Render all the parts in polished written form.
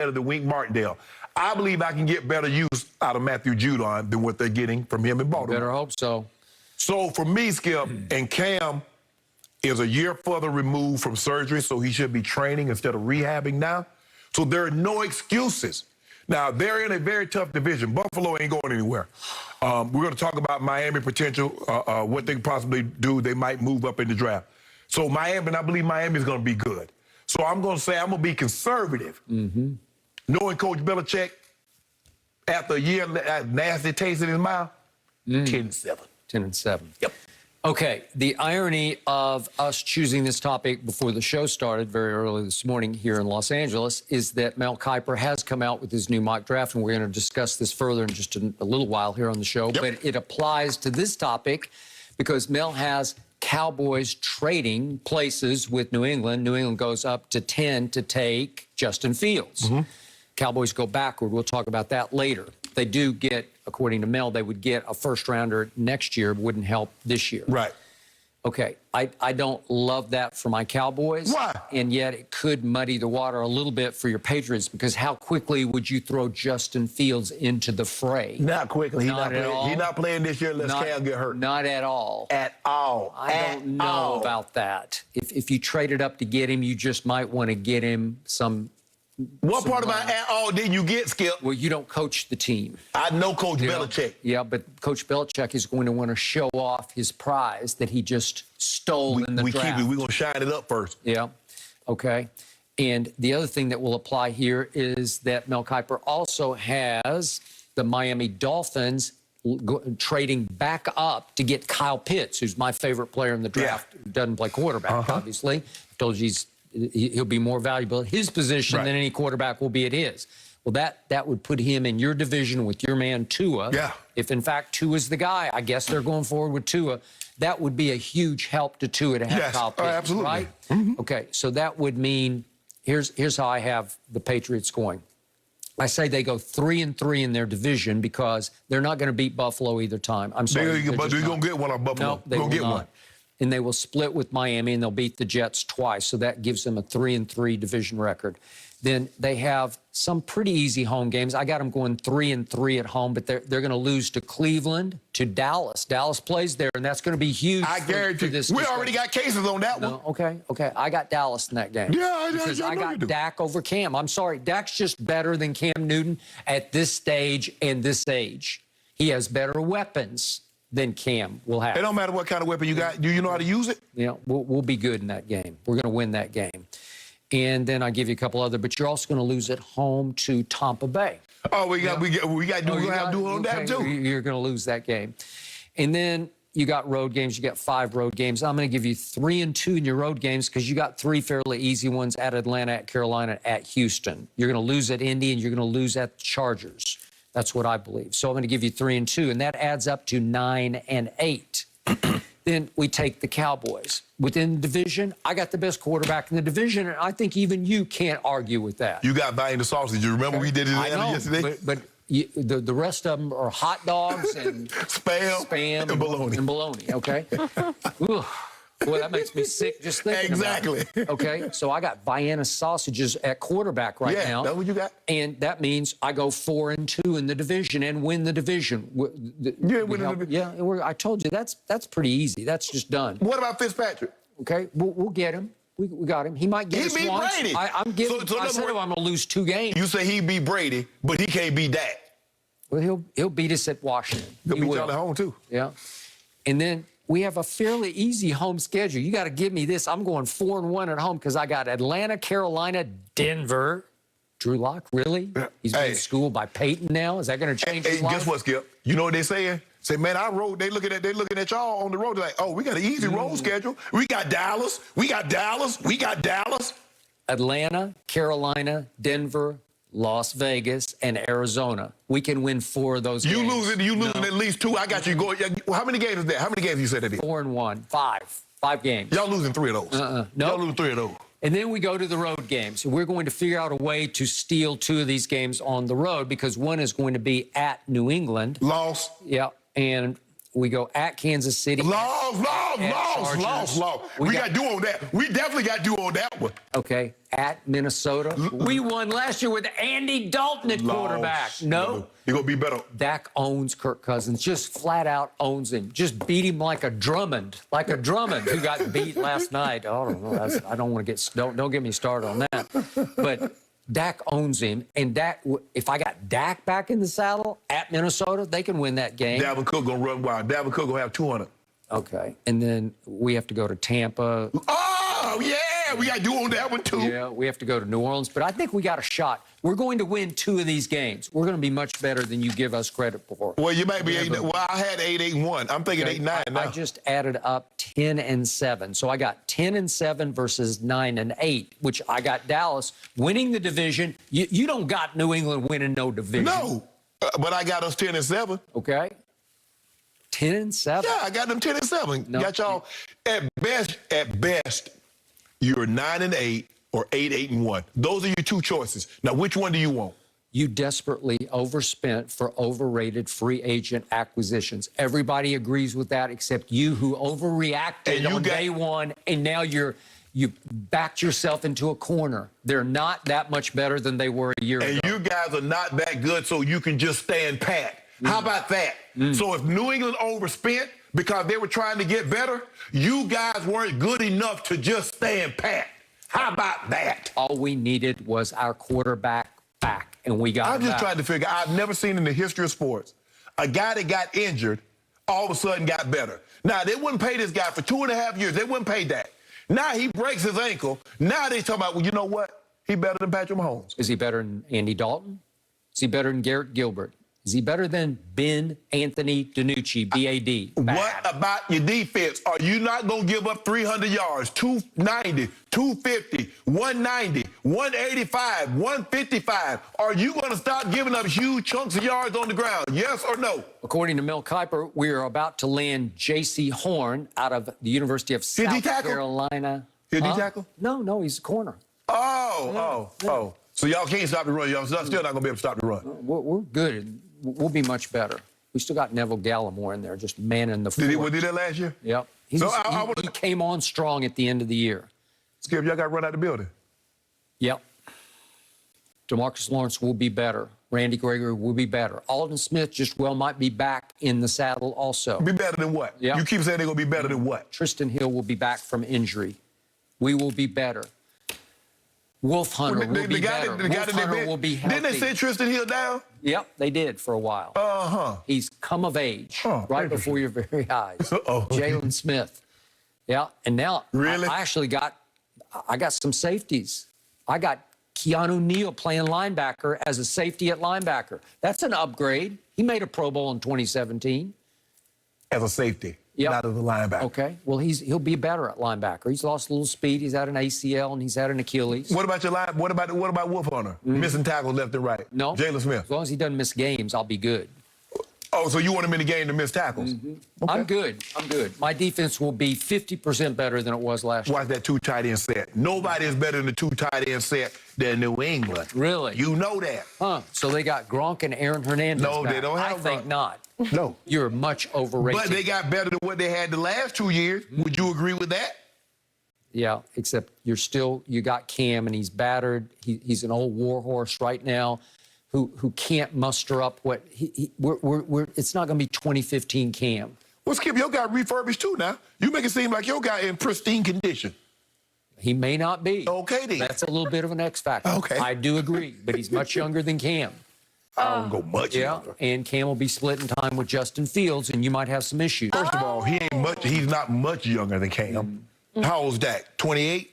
better than Wink Martindale. I believe I can get better use out of Matthew Judon than what they're getting from him in Baltimore. Better hope so. So for me, Skip, and Cam is a year further removed from surgery, so he should be training instead of rehabbing now. So there are no excuses. Now, they're in a very tough division. Buffalo ain't going anywhere. We're going to talk about Miami potential, what they could possibly do. They might move up in the draft. So Miami, and I believe Miami is going to be good. So I'm going to say I'm going to be conservative. Knowing Coach Belichick, after a year, that nasty taste in his mouth, 10-7. 10-7. Yep. Okay, the irony of us choosing this topic before the show started very early this morning here in Los Angeles is that Mel Kiper has come out with his new mock draft, and we're going to discuss this further in just a little while here on the show. Yep. But it applies to this topic because Mel has Cowboys trading places with New England. New England goes up to 10 to take Justin Fields. Cowboys go backward. We'll talk about that later. They do get, according to Mel, they would get a first-rounder next year. Wouldn't help this year. Right. Okay, I don't love that for my Cowboys. Why? And yet it could muddy the water a little bit for your Patriots, because how quickly would you throw Justin Fields into the fray? Not quickly. He's Not not playing this year unless Cam get hurt. Not at all. At all. I don't know about that. If you traded up to get him, you just might want to get him some... What part about at all did you get, Skip? Well, you don't coach the team. I know Coach Belichick. Yeah, but Coach Belichick is going to want to show off his prize that he just stole in the draft. We're going to shine it up first. Yeah, okay. And the other thing that will apply here is that Mel Kiper also has the Miami Dolphins trading back up to get Kyle Pitts, who's my favorite player in the draft. Doesn't play quarterback, obviously. I told you he'll be more valuable at his position than any quarterback will be at his. Well, that would put him in your division with your man Tua. Yeah. If, in fact, Tua's the guy, I guess they're going forward with Tua. That would be a huge help to Tua to have Kyle Pitts, absolutely. right? Okay, so that would mean, here's how I have the Patriots going. I say they go 3-3 in their division because they're not going to beat Buffalo either time. I'm sorry. They're going to get one on Buffalo. No, they will get not. one. And they will split with Miami, and they'll beat the Jets twice. So that gives them a 3-3 division record. Then they have some pretty easy home games. I got them going 3-3 at home, but they're going to lose to Cleveland, to Dallas. Dallas plays there, and that's going to be huge. I guarantee this. We already got cases on that one. Okay. I got Dallas in that game. Because I got Dak over Cam. I'm sorry. Dak's just better than Cam Newton at this stage and this age. He has better weapons than Cam will have. It don't matter what kind of weapon you got. Do you know how to use it? Yeah, we'll be good in that game. We're going to win that game. And then I give you a couple other, but you're also going to lose at home to Tampa Bay. Oh, we got to do on that too. You're going to lose that game. And then you got road games. You got 5 road games. I'm going to give you 3-2 in your road games because you got 3 fairly easy ones at Atlanta, at Carolina, at Houston. You're going to lose at Indy, and you're going to lose at the Chargers. That's what I believe. So I'm going to give you 3-2, and that adds up to 9-8. Then we take the Cowboys. Within the division, I got the best quarterback in the division, and I think even you can't argue with that. You got buying the sausage. You remember we did it yesterday? But the rest of them are hot dogs and spam and bologna, okay? Boy, that makes me sick just thinking about it. Okay, so I got Vienna sausages at quarterback right now. That's what you got? And that means I go 4-2 in the division and win the division. I told you, that's pretty easy. That's just done. What about Fitzpatrick? Okay, we'll get him. We got him. He might get us once. Brady. I said I'm going to lose 2 games. You say he beat Brady, but he can't beat Dak. Well, he'll beat us at Washington. He'll beat y'all at home, too. Yeah. And then we have a fairly easy home schedule. You got to give me this. I'm going 4-1 at home because I got Atlanta, Carolina, Denver. Drew Lock, really? He's being schooled by Peyton now? Is that going to change his life? Guess what, Skip? You know what they're saying? Say, man, they looking at y'all on the road. They're like, oh, we got an easy road schedule. We got Dallas. We got Dallas. We got Dallas. Atlanta, Carolina, Denver, Las Vegas, and Arizona. We can win 4 of those games. You losing at least 2. I got you going. How many games is that? How many games you said that is? 4-1. 5 games. Y'all losing 3 of those. No. Y'all losing 3 of those. And then we go to the road games. We're going to figure out a way to steal 2 of these games on the road because one is going to be at New England. Loss. Yeah, and We go at Kansas City. Lost. Chargers. We got to do on that. We definitely got to do on that one. Okay, at Minnesota. We won last year with Andy Dalton at quarterback. No. You're going to be better. Dak owns Kirk Cousins, just flat out owns him. Just beat him like a Drummond, who got beat last night. I don't know. I don't want to get, don't get me started on that. But Dak owns him. And Dak, if I got Dak back in the saddle at Minnesota, they can win that game. Dalvin Cook going to run wild. Dalvin Cook going to have 200. Okay. And then we have to go to Tampa. Oh, yeah. We got to do on that one, too. Yeah, we have to go to New Orleans. But I think we got a shot. We're going to win 2 of these games. We're going to be much better than you give us credit for. Well, you might be 8. Well, I had 8-8-1. I'm thinking 8-9 now. I just added up 10-7. So I got 10-7 versus 9-8, which I got Dallas winning the division. You don't got New England winning no division. No, but I got us 10-7. Okay. 10-7. Yeah, I got them 10-7. No. Got y'all at best, you're 9-8 or 8-8-1. Those are your 2 choices. Now, which one do you want? You desperately overspent for overrated free agent acquisitions. Everybody agrees with that except you, who overreacted on day one, and now you backed yourself into a corner. They're not that much better than they were a year ago. And you guys are not that good, so you can just stand pat. How about that? So if New England overspent because they were trying to get better, you guys weren't good enough to just stand pat. How about that? All we needed was our quarterback back, and we got I'm just trying to figure, I've never seen in the history of sports a guy that got injured all of a sudden got better. Now, they wouldn't pay this guy for 2.5 years. They wouldn't pay that. Now he breaks his ankle. Now they talking about, well, you know what? He better than Patrick Mahomes. Is he better than Andy Dalton? Is he better than Garrett Gilbert? Is he better than Ben Anthony DiNucci, B.A.D.? What about your defense? Are you not going to give up 300 yards, 290, 250, 190, 185, 155? Are you going to stop giving up huge chunks of yards on the ground? Yes or no? According to Mel Kiper, we are about to land J.C. Horn out of the University of South Carolina. Did he tackle? No, he's a corner. Oh. So y'all can't stop the run. Y'all still not going to be able to stop the run. We're good. We'll be much better. We still got Neville Gallimore in there, just manning the floor. Did he that last year? Yep. He came on strong at the end of the year. Skip, y'all got to run out the building. Yep. DeMarcus Lawrence will be better. Randy Gregory will be better. Alden Smith just might be back in the saddle also. Be better than what? Yep. You keep saying they're going to be better than what? Tristan Hill will be back from injury. We will be better. Wolf Hunter will be better. Wolf Hunter will be healthy. Didn't they send Tristan Hill down? Yep, they did for a while. He's come of age right before your very eyes. Jalen Smith. Yeah, and now really? I got some safeties. I got Keanu Neal playing linebacker as a safety at linebacker. That's an upgrade. He made a Pro Bowl in 2017. As a safety. Yep. Not as a linebacker. Okay. Well, he'll be better at linebacker. He's lost a little speed. He's had an ACL and he's had an Achilles. What about your line? What about Wolf Hunter? Missing tackles left and right. No. Jalen Smith. As long as he doesn't miss games, I'll be good. Oh, so you want him in the game to miss tackles? Okay. I'm good. My defense will be 50% better than it was last year. Watch that 2 tight end set. Nobody is better than the 2 tight end set than New England. Really? You know that. Huh. So they got Gronk and Aaron Hernandez No, back. they don't have I think Gronk. not. No. You're much overrated. But they got better than what they had the last 2 years. Would you agree with that? Yeah, except you got Cam, and he's battered. He's an old war horse right now who can't muster up what it's not going to be 2015 Cam. Well, Skip, your guy refurbished too now. You make it seem like your guy in pristine condition. He may not be. Okay, then. That's a little bit of an X factor. Okay. I do agree, but he's much younger than Cam. I don't go much younger. And Cam will be splitting time with Justin Fields, and you might have some issues. First of all, he's not much younger than Cam. How old's Dak? 28?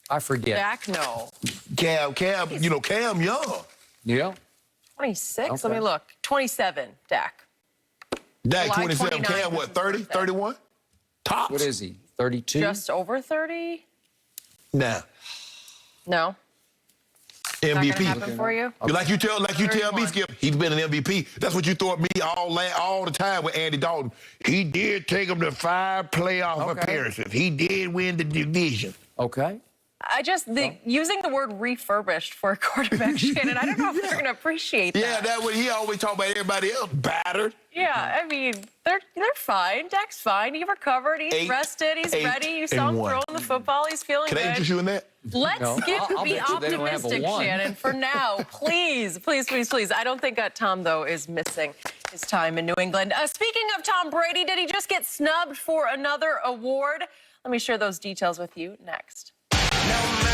I forget. Dak, no. Cam young. Yeah. 26? Okay. Let me look. 27, Dak. Dak July 27, 29 Cam was what, his 30, birthday. 31? Tops. What is he, 32? Just over 30? Nah. No. Not gonna MVP. happen for you? Like you tell me, 31. Skip, he's been an MVP. That's what you thought me all the time with Andy Dalton. He did take him to 5 playoff appearances. He did win the division. Okay. Using the word refurbished for a quarterback, Shannon, I don't know if they're going to appreciate that. Yeah, that's what he always talk about everybody else battered. Yeah, I mean, they're fine. Dak's fine. He recovered. He's rested. He's ready. You saw him throwing the football. He's feeling good. Can I interest you in that? Let's I'll be bet you they don't have a optimistic, one. Shannon, for now. Please, please, please, please. I don't think Tom, though, is missing his time in New England. Speaking of Tom Brady, did he just get snubbed for another award? Let me share those details with you next. No